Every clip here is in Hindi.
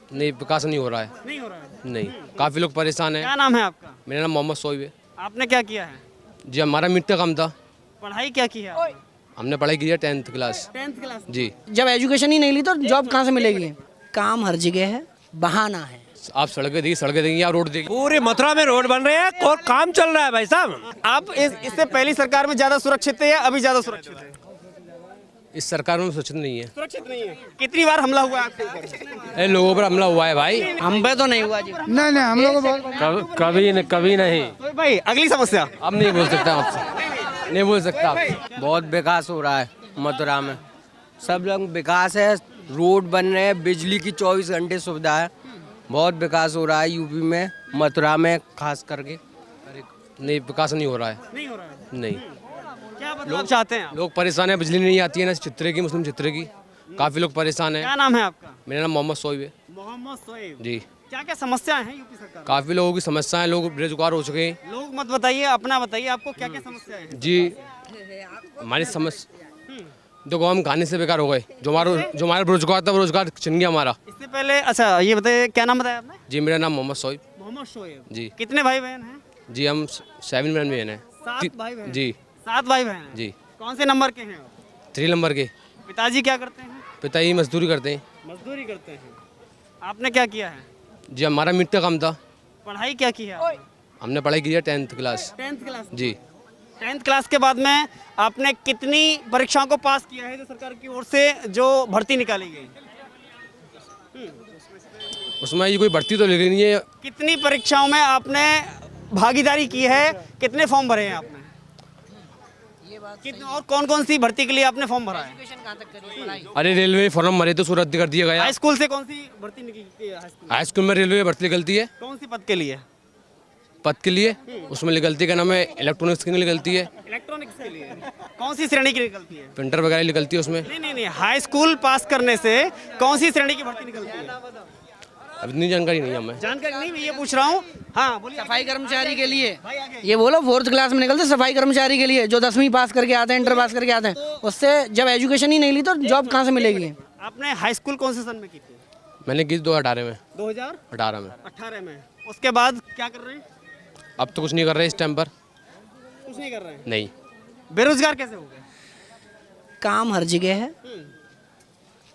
नहीं, विकास नहीं हो रहा है। नहीं हो रहा है। नहीं, काफ़ी लोग परेशान हैं। क्या नाम है आपका? मेरा नाम मोहम्मद सोइब है। आपने क्या किया है? जी, हमारा मिड का काम था। पढ़ाई क्या की है आपने? हमने पढ़ाई की है 10th क्लास। 10th class. जी। जब एजुकेशन ही नहीं ली तो जॉब कहाँ से मिलेगी? काम हर जगह है, बहाना है। आप सड़कें देंगी या रोड देंगी? पूरी मथुरा में रोड बन रहे हैं और काम चल रहा है भाई साहब। आप इससे पहली सरकार में ज्यादा सुरक्षित थे या अभी ज्यादा सुरक्षित है? इस सरकार में सुरक्षित नहीं है। सुरक्षित नहीं है। कितनी बार हमला हुआ है आपके ऊपर? इन लोगों पर हमला हुआ है भाई। हम पे तो नहीं हुआ जी। नहीं हम लोग बहुत कभी नहीं। तो भाई अगली समस्या। अब नहीं बोल सकता आपसे, नहीं बोल सकता आपसे। बहुत विकास हो रहा है मथुरा में, सब लोग विकास है, रोड बन रहे हैं, बिजली की 24 घंटे सुविधा है, बहुत विकास हो रहा है यूपी में, मथुरा में खास करके। नहीं, विकास नहीं हो रहा है। नहीं हो रहा है। नहीं, क्या बदलाव चाहते हैं आप? लोग परेशान हैं, बिजली नहीं आती है ना चित्रे की, मुस्लिम चित्रे की। काफ़ी लोग परेशान हैं। क्या नाम है आपका? मेरा नाम मोहम्मद सोइब है। मोहम्मद सोएब। जी। क्या क्या समस्याएं हैं यूपी सरकार काफ़ी लोगों की समस्याएं, लोग बेरोजगार हो चुके हैं। में? लोग मत बताइए, अपना बताइए, आपको क्या क्या समस्याएं हैं? जी, हमारी समस्या देखो, हम खाने से बेकार हो गए। जो हमारा रोजगार था वो रोजगार छिन गया हमारा। इससे पहले अच्छा ये बताइए, क्या नाम बताया आपने? जी, मेरा नाम मोहम्मद सोइब। मोहम्मद शोएब। जी। कितने भाई बहन हैं? जी, हम 7 में हैं। 7 भाई बहन। जी। 7 भाई बहन हैं। जी। कौन से नंबर के हैं आप? 3 नंबर के। पिताजी क्या करते हैं? पिताजी मजदूरी करते हैं। मजदूरी करते हैं। आपने क्या किया है? जी, हमारा मिड का काम था। पढ़ाई क्या की है आपने? हमने पढ़ाई की है 10th क्लास। 10th class. जी। 10th क्लास के बाद में आपने कितनी परीक्षाओं को पास किया है जो सरकार की ओर से जो भर्ती निकाली गई? उसमें ये कोई भर्ती तो लगी नहीं है। कितनी परीक्षाओं में आपने भागीदारी की है? कितने फॉर्म भरे हैं आपने? कितने और कौन कौन सी भर्ती के लिए आपने फॉर्म भरा है? अरे रेलवे फॉर्म भरे तो सूरत कर दिया गया। हाई स्कूल से कौन सी भर्ती निकली? हाई स्कूल में रेलवे भर्ती निकलती है। कौन सी पद के लिए? पद के लिए उसमें निकलती है, क्या नाम है, इलेक्ट्रॉनिक्स की निकलती है। इलेक्ट्रॉनिक्स के लिए कौन सी श्रेणी की निकलती है? प्रिंटर वगैरह निकलती है उसमें। नहीं, हाई स्कूल पास करने से कौन सी श्रेणी की भर्ती निकलती है? अब इतनी जानकारी नहीं है हमें। जानकारी नहीं, मैं ये पूछ रहा हूँ। हाँ बोलिए। सफाई कर्मचारी के लिए भाई आगे। ये बोलो 4th क्लास में निकलते सफाई कर्मचारी के लिए, जो 10वीं पास करके आते हैं, इंटर पास करके आते हैं, उससे जब एजुकेशन ही नहीं ली तो जॉब कहाँ से मिलेगी? आपने हाई स्कूल कौन से सन में की थी? मैंने की 2018 में। 2018 18 में। में। उसके बाद क्या कर रहे हैं? अब तो कुछ नहीं कर रहे इस टाइम पर। कुछ नहीं कर रहे हैं। नहीं। बेरोजगार कैसे हो गए? काम हर जगह है,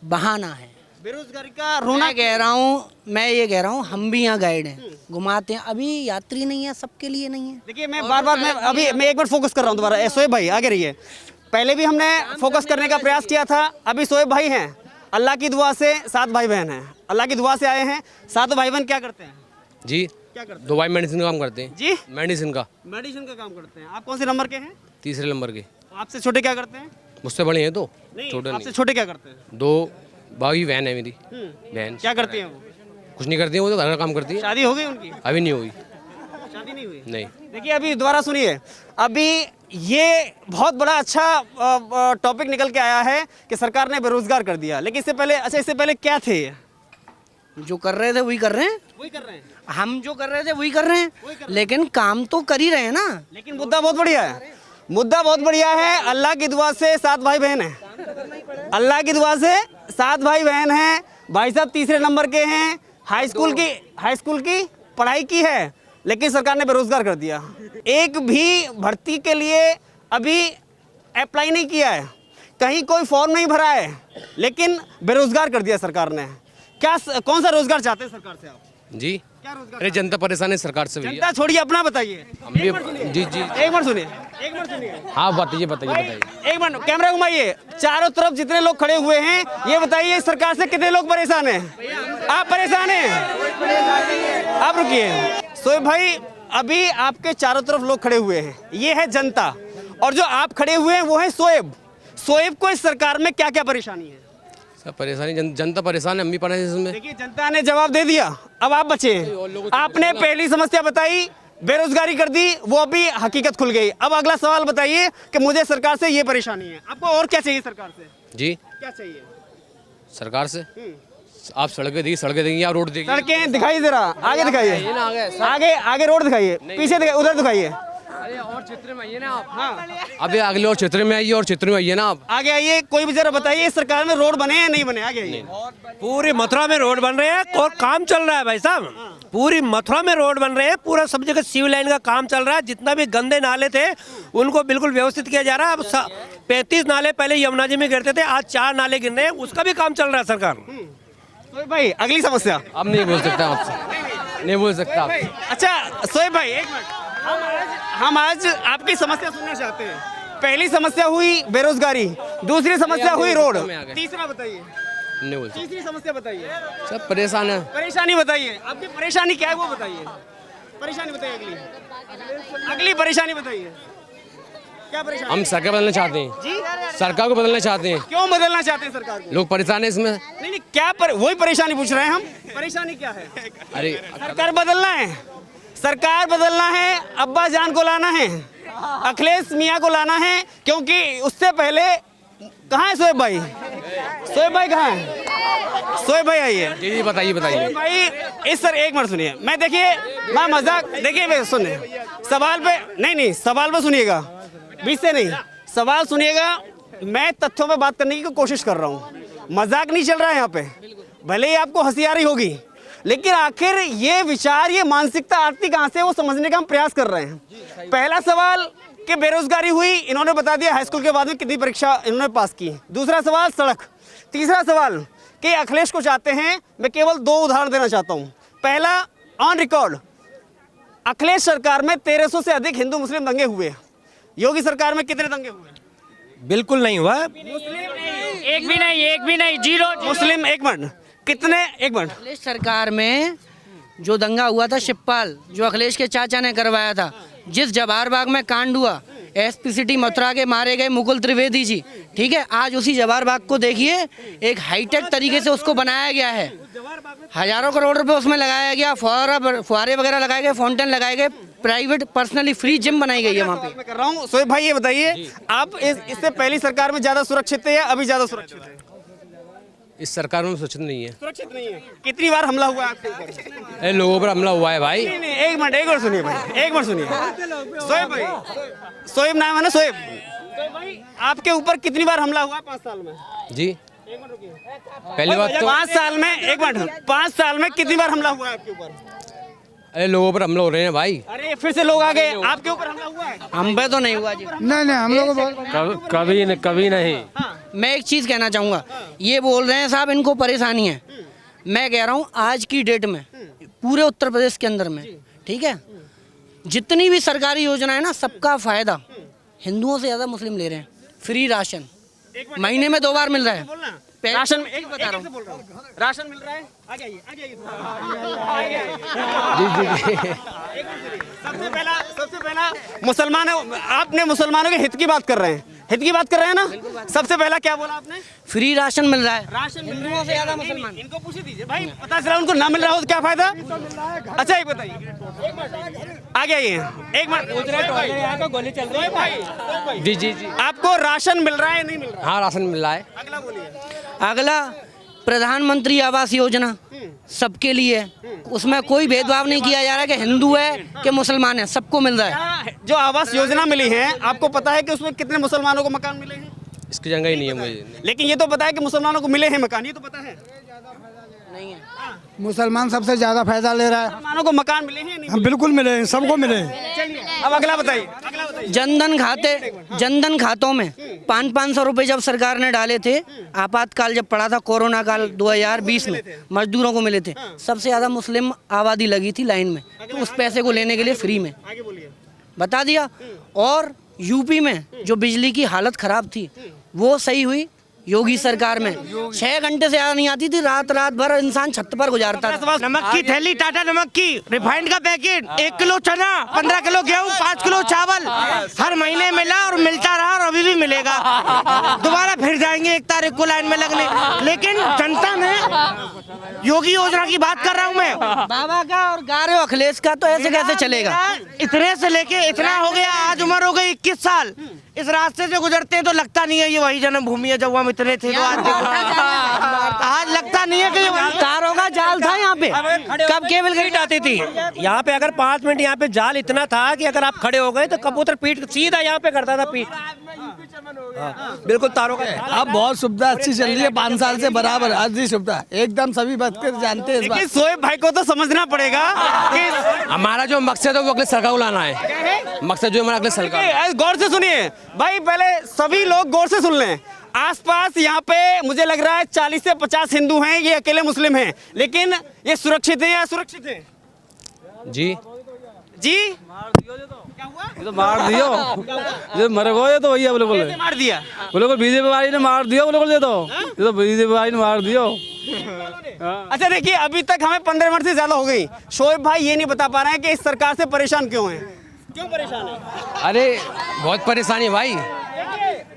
बहाना है। बेरोजगारी का रोना मैं ये कह रहा हूँ हम भी यहाँ गाइड हैं, घुमाते हैं, अभी यात्री नहीं है, सबके लिए नहीं है। देखिए, मैं बार-बार मैं एक बार फोकस कर रहा हूँ दोबारा। सोएब भाई आगे रहिए। पहले भी हमने फोकस करने का प्रयास किया था। अभी सोएब भाई हैं, अल्लाह की दुआ से 7 भाई बहन हैं, अल्लाह की दुआ से आए हैं। 7 भाई बहन क्या करते हैं? जी, क्या करते हैं? 2 भाई मेडिसिन का काम करते हैं। जी, मेडिसिन का। मेडिसिन का काम करते हैं। आप कौन से नंबर के हैं? 3 नंबर के। आपसे छोटे क्या करते हैं? मुझसे बड़े हैं तो छोटे आपसे नहीं। छोटे क्या करते हैं? 2 भाई बहन है मेरी। बहन क्या करती हैं वो? कुछ नहीं करती है, वो तो घर का काम करती है। शादी हो गई उनकी? अभी नहीं हुई। शादी नहीं हुई? नहीं। देखिए, अभी दोबारा सुनिए। अभी ये बहुत बड़ा अच्छा टॉपिक निकल के आया है कि सरकार ने बेरोजगार कर दिया, लेकिन इससे पहले क्या थे? जो कर रहे थे वही कर रहे हैं, वही कर रहे हैं। हम जो कर रहे थे वही कर रहे हैं, लेकिन काम तो कर ही रहे हैं ना। लेकिन मुद्दा बहुत बढ़िया है। मुद्दा बहुत बढ़िया है। अल्लाह की दुआ से 7 भाई बहन हैं। अल्लाह की दुआ से 7 भाई बहन हैं। भाई साहब 3 नंबर के हैं। हाई स्कूल की पढ़ाई की है, लेकिन सरकार ने बेरोजगार कर दिया। एक भी भर्ती के लिए अभी अप्लाई नहीं किया है, कहीं कोई फॉर्म नहीं भरा है, लेकिन बेरोजगार कर दिया सरकार ने। कौन सा रोजगार चाहते हैं सरकार से आप? जी, क्या रोजगार? अरे जनता परेशान है सरकार से भैया। जनता छोड़िए, अपना बताइए। हम भी जी जी। एक मिनट सुनिए। हाँ, बताइए। एक मिनट, कैमरा घुमाइए। चारों तरफ जितने लोग खड़े हुए हैं, ये बताइए सरकार से कितने लोग परेशान हैं? आप परेशान हैं? आप रुकिए। सोएब भाई, अभी आपके चारों तरफ लोग खड़े हुए हैं, ये है जनता, और जो आप खड़े हुए हैं वो है सोएब। सोएब को इस सरकार में क्या क्या परेशानी है? सब परेशानी, जनता परेशान है, हम भी परेशान हैं इसमें। देखिए, जनता ने जवाब दे दिया, अब आप बचे हैं। आपने पहली समस्या बताई, बेरोजगारी कर दी, वो अभी हकीकत खुल गई। अब अगला सवाल बताइए कि मुझे सरकार से ये परेशानी है। आपको और क्या चाहिए सरकार से? जी, क्या चाहिए सरकार से आप सड़कें देंगी या रोड देंगी? सड़कें दिखाइए, जरा आगे दिखाइए, आगे रोड दिखाइए, पीछे दिखाइए, उधर दिखाइए। अरे और चित्र में आइए ना आप। हाँ अभी अगले और चित्र में आइए, और चित्र में आइए ना आप। आगे आइए, कोई भी जरा बताइए इस सरकार में रोड बने हैं नहीं बने? आगे आइए। पूरी मथुरा में रोड बन रहे हैं और काम चल रहा है भाई साहब। पूरी मथुरा में रोड बन रहे हैं, पूरा सब जगह सिविल लाइन का काम चल रहा है। जितना भी गंदे नाले थे उनको बिल्कुल व्यवस्थित किया जा रहा है। अब 35 नाले पहले यमुना जी में गिरते थे, आज 4 नाले गिर रहे हैं, उसका भी काम चल रहा है सरकार। तो भाई अगली समस्या। अब नहीं बोल सकता आपसे, नहीं बोल सकता। अच्छा सोएब भाई एक मिनट, हम आज आपकी समस्या सुनना चाहते हैं। पहली समस्या हुई बेरोजगारी, दूसरी समस्या हुई रोड, तीसरा बताइए। नहीं बोल सकता। तीसरी समस्या बताइए। सब परेशान है। परेशानी बताइए, आपकी परेशानी क्या है वो बताइए। परेशानी बताइए, अगली परेशानी बताइए। क्या परेशानी? हम सरकार बदलना चाहते हैं जी, सरकार को बदलना चाहते हैं। क्यों बदलना चाहते हैं सरकार को? लोग परेशान है इसमें। नहीं क्या वही परेशानी पूछ रहे हैं हम। परेशानी क्या है? अरे सरकार बदलना है, सरकार बदलना है, अब्बा जान को लाना है, अखिलेश मियां को लाना है। क्योंकि उससे पहले कहाँ है सोएब भाई? सोएब भाई कहाँ है? सोएब भाई आइए। जी जी बताइए बताइए भाई इस सर एक मिनट सुनिए, मैं देखिए मैं मजाक देखिए सुनिए सवाल पे नहीं सवाल पे सुनिएगा, बीच से नहीं सवाल सुनिएगा। मैं तथ्यों पे बात करने की कोशिश कर रहा हूँ, मजाक नहीं चल रहा है यहाँ पे। भले ही आपको हंसी आ रही होगी, लेकिन आखिर ये विचार, ये मानसिकता आती कहाँ से, वो समझने का हम प्रयास कर रहे हैं। पहला सवाल कि बेरोजगारी हुई, इन्होंने बता दिया हाई स्कूल के बाद में कितनी परीक्षा इन्होंने पास की। दूसरा सवाल सड़क। तीसरा सवाल कि अखिलेश को चाहते हैं। मैं केवल 2 उदाहरण देना चाहता हूँ। पहला, ऑन रिकॉर्ड अखिलेश सरकार में 1300 से अधिक हिंदू मुस्लिम दंगे हुए। योगी सरकार में कितने दंगे हुए? बिल्कुल नहीं हुआ। एक भी नहीं, 0 मुस्लिम। एक मिनट, कितने? एक मिनट। अखिलेश सरकार में जो दंगा हुआ था शिवपाल, जो अखिलेश के चाचा ने करवाया था, जिस जवाहर बाग में कांड हुआ, एसपी सिटी मथुरा के मारे गए मुकुल त्रिवेदी जी, ठीक है, आज उसी जवाहर बाग को देखिए, एक हाईटेक तरीके से उसको बनाया गया है। हजारों करोड़ रुपए उसमें लगाया गया, फुहारे वगैरह लगाए गए, फाउंटेन लगाए गए, प्राइवेट पर्सनली फ्री जिम बनाई गई है वहाँ पे। मैं कर रहा हूँ सोएब भाई, ये बताइए आप इससे पहली सरकार में ज्यादा सुरक्षित थे या अभी ज्यादा सुरक्षित है? इस सरकार में सुरक्षित नहीं है। सुरक्षित नहीं है। कितनी बार हमला हुआ आपके ऊपर? अरे लोगों पर हमला हुआ है भाई। नहीं, एक मिनट सुनिए भाई, एक मिनट सुनिए। सोएब भाई, सोएब नाम है ना सोएब भाई, आपके ऊपर कितनी बार हमला हुआ 5 साल में? जी पहली बात तो 5 साल में, एक मिनट, 5 साल में कितनी बार हमला हुआ है आपके ऊपर? अरे लोगों पर हमला हो रहे हैं भाई। अरे फिर से लोग आ गए, आपके ऊपर हमला हुआ है? हम पे तो नहीं हुआ जी। नहीं हम लोग कभी नहीं। मैं एक चीज़ कहना चाहूँगा, ये बोल रहे हैं साहब इनको परेशानी है, मैं कह रहा हूँ आज की डेट में पूरे उत्तर प्रदेश के अंदर में, ठीक है, जितनी भी सरकारी योजना है ना, सबका फायदा हिंदुओं से ज़्यादा मुस्लिम ले रहे हैं। फ्री राशन महीने में 2 बार मिल रहा है। राशन एक बता रहा हूँ, राशन मिल रहा है। आगे आइए। सबसे पहला मुसलमान है, आपने मुसलमानों के हित की बात कर रहे हैं, हित की बात कर रहे हैं ना। सबसे पहला क्या बोला आपने? फ्री राशन मिल रहा है। राशन हिंदुओं से ज़्यादा मुसलमान। इनको पूछ दीजिए भाई, पता चला उनको ना मिल रहा हो तो क्या फायदा? अच्छा ये बताइए, आगे आइए। एक मिनट, गोली चल रही है भाई। जी जी जी आपको राशन मिल रहा है नहीं मिल रहा? हाँ राशन मिल रहा है। अगला बोलिए। अगला प्रधानमंत्री आवास योजना सबके लिए, उसमें कोई भेदभाव नहीं किया जा रहा है कि हिंदू है कि मुसलमान है, सबको मिल रहा है। जो आवास योजना मिली है, आपको पता है कि उसमें कितने मुसलमानों को मकान मिले हैं? इसकी जगह ही नहीं है मुझे। लेकिन ये तो पता है कि मुसलमानों को मिले हैं मकान, ये तो पता है। नहीं है, मुसलमान सबसे ज्यादा फायदा ले रहा है। मुसलमानों को मकान मिले हैं नहीं? हम बिल्कुल मिले हैं, सबको मिले हैं। चलिए अब अगला बताइए। जनधन खातों में 500 रुपए जब सरकार ने डाले थे, आपातकाल जब पड़ा था, कोरोना काल 2020 में, मजदूरों को मिले थे। सबसे ज्यादा मुस्लिम आबादी लगी थी लाइन में, तो उस पैसे को लेने के लिए फ्री में आगे बोलिए। बता दिया। और यूपी में जो बिजली की हालत खराब थी, वो सही हुई योगी सरकार में। 6 घंटे से ज्यादा नहीं आती थी, रात भर इंसान छत पर गुजारता था। नमक की थैली, टाटा नमक की, रिफाइंड का पैकेट, 1 किलो चना, 15 किलो गेहूं, 5 किलो चावल हर महीने मिला और मिलता रहा और अभी भी मिलेगा। दोबारा फिर जाएंगे 1 तारीख को लाइन में लगने। लेकिन जनता ने योगी योजना की बात कर रहा हूँ मैं, बाबा का और गा रहे हो अखिलेश का, तो ऐसे कैसे चलेगा? इतने से लेके इतना हो गया, आज उम्र हो गई 21 साल। इस रास्ते से गुजरते हैं तो लगता नहीं है ये वही जन्मभूमि है जब हम इतने थे। तो आज लगता ऐसा नहीं है कि तारों का जाल था यहाँ पे, कब केबल पीट आती थी यहाँ पे। अगर 5 मिनट यहाँ पे जाल इतना था कि अगर आप खड़े हो गए तो कबूतर पीट सीधा यहाँ पे करता था पीट। बिल्कुल तारों का। अब बहुत सुविधा अच्छी चल रही है, 5 साल से बराबर अच्छी सुविधा एकदम, सभी बात कर जानते हैं इस बात। लेकिन शोएब भाई को तो समझना पड़ेगा कि हमारा जो मकसद है वो अगले सरकार को लाना है। मकसद जो हमारा अगले सरकार। गौर से सुनिए भाई, पहले सभी लोग गौर से सुन लें। आसपास यहाँ पे मुझे लग रहा है 40 से 50 हिंदू हैं, ये अकेले मुस्लिम हैं, लेकिन ये सुरक्षित हैं या असुरक्षित हैं? जी जी ये तो मार दियो, ये मर गए तो वही बोले कैसे मार दिया? बोले को बीजेपी वाली ने मार दिया, बोले ये तो बीजेपी वाली ने मार दियो। अच्छा देखिए, अभी तक हमें 15 मिनट से ज्यादा हो गई। शोएब भाई ये नहीं बता पा रहे हैं कि इस सरकार से परेशान क्यों हैं? क्यों परेशान है? अरे बहुत परेशानी है भाई,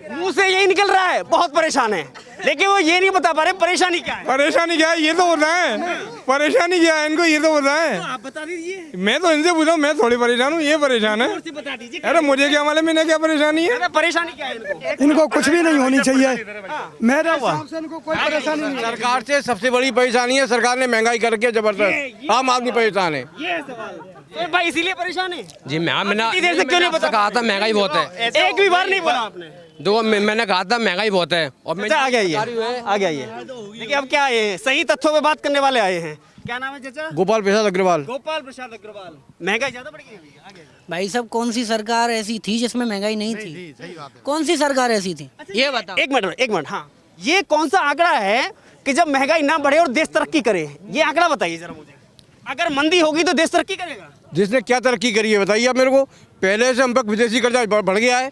मुंह से यही निकल रहा है बहुत परेशान है, लेकिन वो ये नहीं बता पा रहे परेशानी क्या है। परेशानी क्या है ये तो बता है, परेशानी क्या है इनको ये तो बता है। आप बता दीजिए। मैं तो इनसे पूछा, मैं थोड़ी परेशान हूँ, ये परेशान है। बता दीजिए। अरे मुझे क्या मालूम इन्हें क्या परेशानी है। परेशानी क्या है इनको? इनको कुछ भी नहीं होनी चाहिए, मेरे हिसाब से इनको कोई परेशानी नहीं। सरकार से सबसे बड़ी परेशानी है, सरकार ने महंगाई करके जबरदस्त, आम आदमी परेशान है। ये सवाल तो भाई इसीलिए परेशान है। जी मैंने इतनी देर से क्यों नहीं बता? कहा था महंगाई बहुत है, एक भी बार नहीं बोला आपने। देखो मैंने कहा था महंगाई बहुत है और अच्छा, आ गया ये, आ गया ये। देखिए अब क्या आए हैं, सही तथ्यों पे बात करने वाले आए हैं। क्या नाम है चाचा? गोपाल प्रसाद अग्रवाल। गोपाल प्रसाद अग्रवाल। महंगाई ज्यादा बढ़ गई है अभी? भाई साहब कौन सी सरकार ऐसी थी जिसमें महंगाई नहीं थी? कौन सी सरकार ऐसी थी ये बताओ। एक मिनट, हाँ, ये कौन सा आंकड़ा है कि जब महंगाई ना बढ़े और देश तरक्की करे? ये आंकड़ा बताइए जरा मुझे। अगर मंदी होगी तो देश तरक्की करेगा? जिसने क्या तरक्की करी है बताइए आप मेरे को। पहले से हम तक विदेशी कर्जा बढ़ गया है,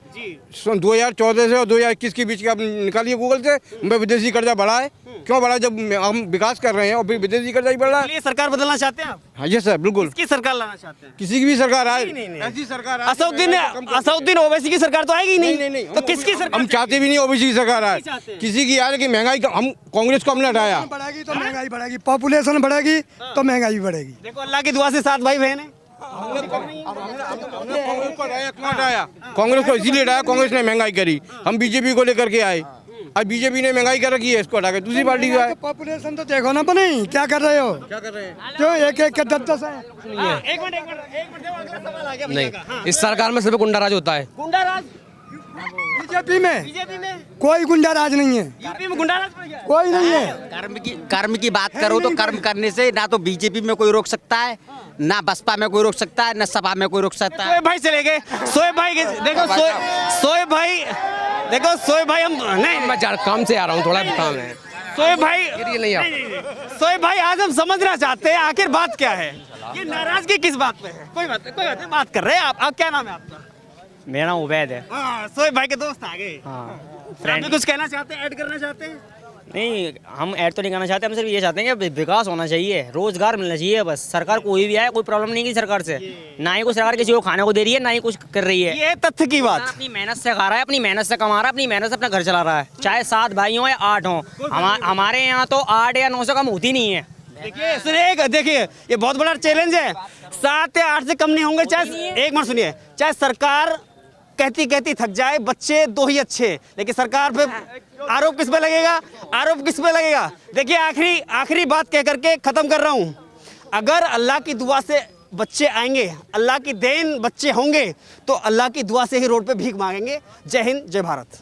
2014 से और 2021 के बीच के आप निकालिए गूगल से, हम पे विदेशी कर्जा बढ़ा है। क्यों बढ़ा? जब हम विकास कर रहे हैं और फिर विदेशी कर्जा ही बढ़ रहा है। इसलिए सरकार बदलना चाहते हैं आप? हाँ ये सर बिल्कुल। किसकी सरकार लाना चाहते हैं? किसी की भी सरकार आए, नहीं। ऐसी सरकार आए। असउद्दीन ओवैसी की सरकार तो आएगी नहीं। नहीं तो किसकी सरकार? हम चाहते भी नहीं ओबीसी की सरकार आए, किसी की आए कि महंगाई हम कांग्रेस को हमने हटाया। बढ़ेगी तो महंगाई बढ़ेगी, पॉपुलेशन बढ़ेगी तो महंगाई भी बढ़ेगी। देखो अल्लाह की दुआ से 7 भाई बहन है। कांग्रेस को इसीलिए हटाया, कांग्रेस ने महंगाई करी, हम बीजेपी को लेकर के आए। अब बीजेपी ने महंगाई कर रखी है, इसको हटा के दूसरी पार्टी को आए। पॉपुलेशन तो देखो ना, नहीं क्या कर रहे हो, क्या कर रहे हैं, क्यों एक के 10 है। एक मिनट अगला सवाल आ गया नहीं, इस सरकार में सिर्फ गुंडा राज होता है। गुंडा राज बीजेपी में बीजेपी में, कोई गुंडा राज नहीं है, यूपी में गुंडा राज पड़ गया। कोई नहीं है। कर्म की बात करो तो कर्म करने से ना तो बीजेपी में कोई रोक सकता है, ना बसपा में कोई रोक सकता है, ना सपा में कोई रोक सकता है। शोएब भाई चले गए। शोएब भाई देखो, शोएब भाई हम नहीं, मैं काम से आ रहा हूँ, थोड़ा काम है। शोएब भाई नहीं आप शोएब भाई आज हम समझना चाहते हैं आखिर बात क्या है, ये नाराजगी किस बात पे है? कोई बात नहीं, बात कर रहे हैं आप क्या नाम है आपका? मेरा नाम उबैद है। हाँ, शोएब भाई के दोस्त आ गए। फ्रेंड। आप भी कुछ कहना चाहते हैं, ऐड करना चाहते हैं? नहीं, हम ऐड तो नहीं करना चाहते, हम सिर्फ ये चाहते हैं कि विकास होना चाहिए, रोजगार मिलना चाहिए बस। सरकार कोई भी आए, कोई प्रॉब्लम नहीं की सरकार से, ना ही कोई सरकार किसी को खाने को दे रही है, ना ही कुछ कर रही है। ये तथ्य की बात। अपनी मेहनत से खा रहा है, अपनी मेहनत से कमा रहा है, अपनी मेहनत से अपना घर चला रहा है, चाहे 7 भाई हों या 8 हों। हमारे यहाँ तो 8 या 9 से कम होती नहीं है। देखिए सुनिए, देखिए ये बहुत बड़ा चैलेंज है, 7 या 8 से कम नहीं होंगे। चाहे एक मिनट सुनिए, चाहे सरकार कहती थक जाए, बच्चे 2 ही अच्छे, लेकिन सरकार पे आरोप किस पे लगेगा? देखिए आखिरी बात कह करके खत्म कर रहा हूँ। अगर अल्लाह की दुआ से बच्चे आएंगे, अल्लाह की देन बच्चे होंगे, तो अल्लाह की दुआ से ही रोड पे भीख मांगेंगे। जय हिंद, जय भारत।